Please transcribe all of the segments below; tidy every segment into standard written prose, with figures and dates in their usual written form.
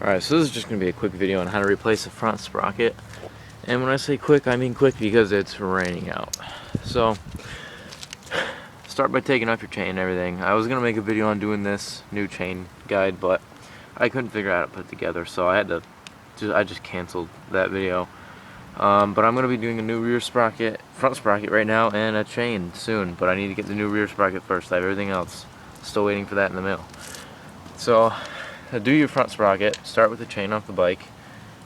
Alright, so this is just going to be a quick video on how to replace the front sprocket. And when I say quick, I mean quick because it's raining out. So, start by taking off your chain and everything. I was going to make a video on doing this new chain guide, but I couldn't figure out how to put it together, so I just canceled that video. But I'm going to be doing a new rear sprocket, front sprocket right now, and a chain soon. But I need to get the new rear sprocket first. I have everything else. Still waiting for that in the mail. So, to do your front sprocket, start with the chain off the bike.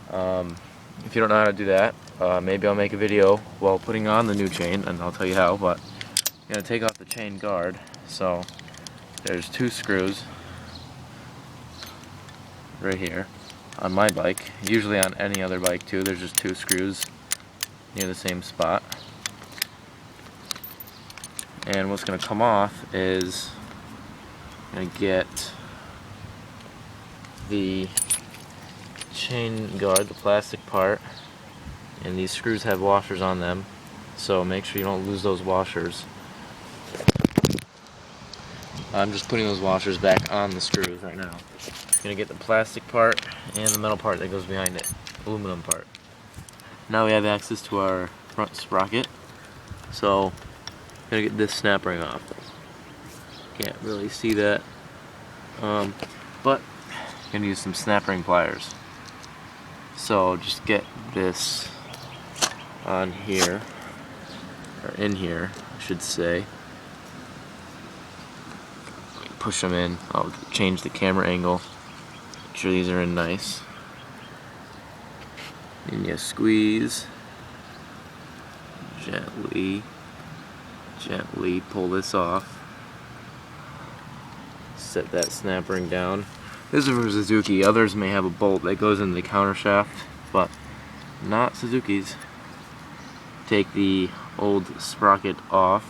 If you don't know how to do that, maybe I'll make a video while putting on the new chain, and I'll tell you how. But you're going to take off the chain guard. So, there's 2 screws right here on my bike. Usually on any other bike too, there's just 2 screws near the same spot. And what's going to come off is going to get the chain guard, the plastic part, and these screws have washers on them, so make sure you don't lose those washers. I'm just putting those washers back on the screws right now. I'm going to get the plastic part and the metal part that goes behind it, aluminum part. Now we have access to our front sprocket, so I'm going to get this snap ring off. Can't really see that, but I'm going to use some snap ring pliers. So just get this on here, or in here, I should say. Push them in. I'll change the camera angle. Make sure these are in nice. And you squeeze. Gently pull this off. Set that snap ring down. This is from Suzuki. Others may have a bolt that goes in the counter shaft, but not Suzuki's. Take the old sprocket off.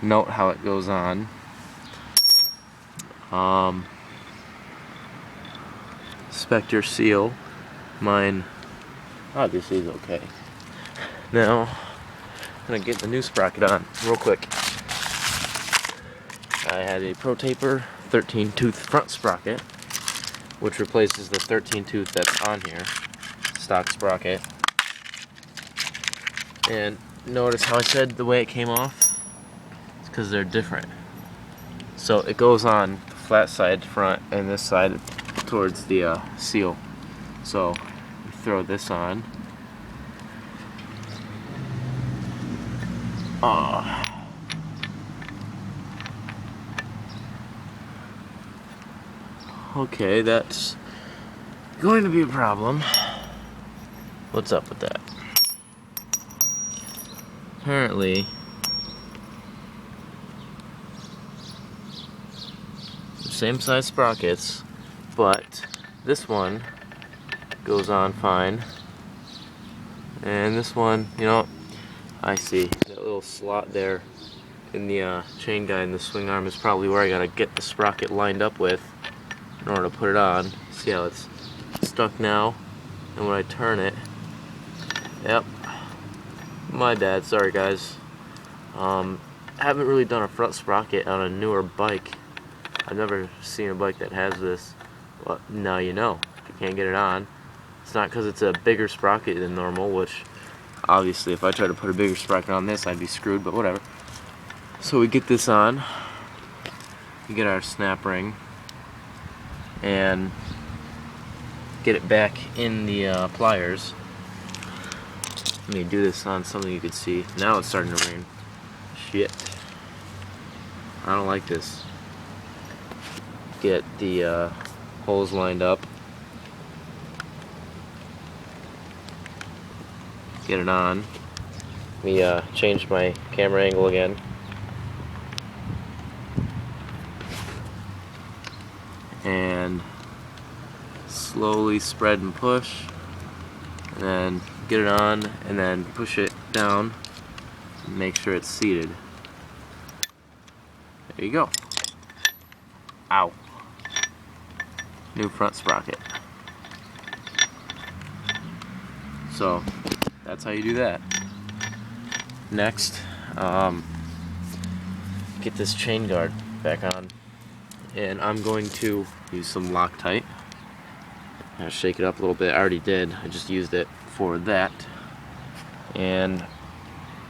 Note how it goes on. Inspect your seal. Mine obviously is okay. Now, I'm going to get the new sprocket on real quick. I had a Pro Taper 13-tooth front sprocket, which replaces the 13-tooth that's on here, stock sprocket. And notice how I said the way it came off? It's because they're different. So it goes on the flat side front and this side towards the seal. So you throw this on. Okay, that's going to be a problem. What's up with that? Apparently, same size sprockets, but this one goes on fine, and this one, you know, I see that little slot there in the chain guide and the swing arm is probably where I gotta get the sprocket lined up with in order to put it on. See how it's stuck now, and when I turn it, yep, my bad, sorry guys. Haven't really done a front sprocket on a newer bike. I've never seen a bike that has this, but now you know. If you can't get it on, it's not because it's a bigger sprocket than normal, which obviously if I tried to put a bigger sprocket on this I'd be screwed, but whatever. So we get this on, we get our snap ring, and get it back in the pliers. Let me do this on something you could see. Now it's starting to rain. Shit. I don't like this. Get the holes lined up. Get it on. Let me change my camera angle again. And slowly spread and push. And then get it on, and then push it down. And make sure it's seated. There you go. Ow. New front sprocket. So that's how you do that. Next, get this chain guard back on, and I'm going to use some Loctite I'll shake it up a little bit. I already did. I just used it for that. And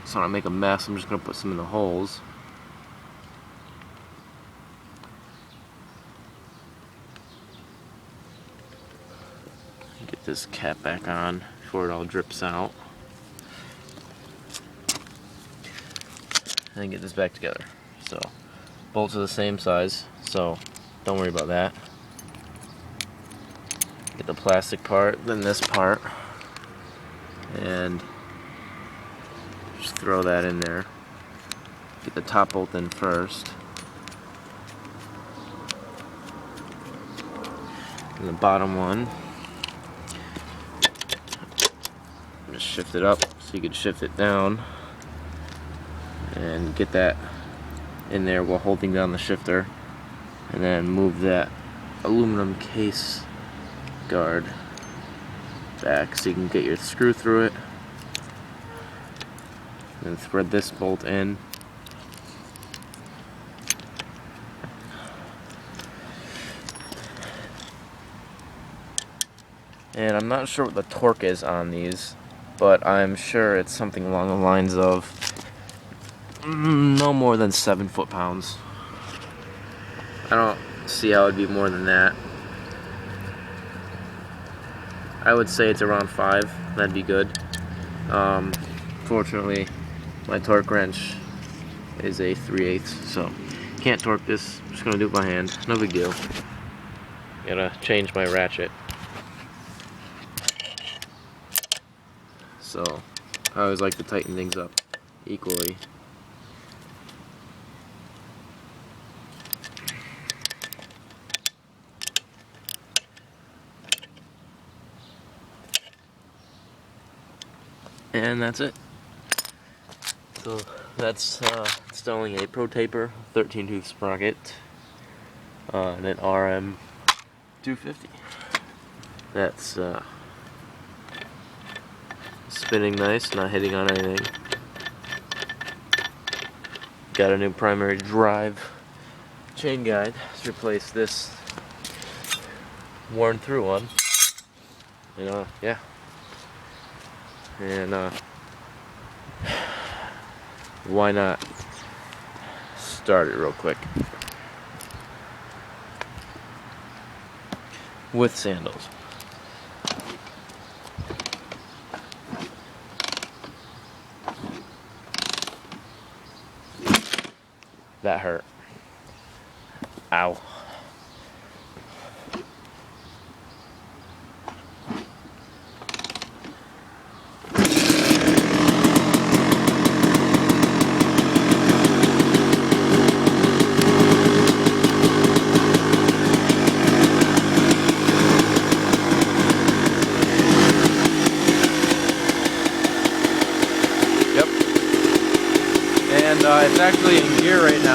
so I make a mess. I'm just going to put some in the holes. Get this cap back on before it all drips out. And then get this back together. So bolts are the same size, so don't worry about that. Get the plastic part, then this part, and just throw that in there. Get the top bolt in first, and the bottom one. Just shift it up so you can shift it down and get that in there while holding down the shifter, and then move that aluminum case guard back so you can get your screw through it, and thread this bolt in. And I'm not sure what the torque is on these, but I'm sure it's something along the lines of no more than 7 foot-pounds. I don't see how it'd be more than that. I would say it's around 5. That'd be good. Fortunately, my torque wrench is a 3/8, so can't torque this. I'm just gonna do it by hand. No big deal. Gotta change my ratchet. So I always like to tighten things up equally. And that's it. So that's installing a Pro Taper 13 tooth sprocket and an RM 250. That's spinning nice, not hitting on anything. Got a new primary drive chain guide to replace this worn through one. And yeah. And why not start it real quick with sandals. That hurt. Ow. Yep. And it's actually in gear right now.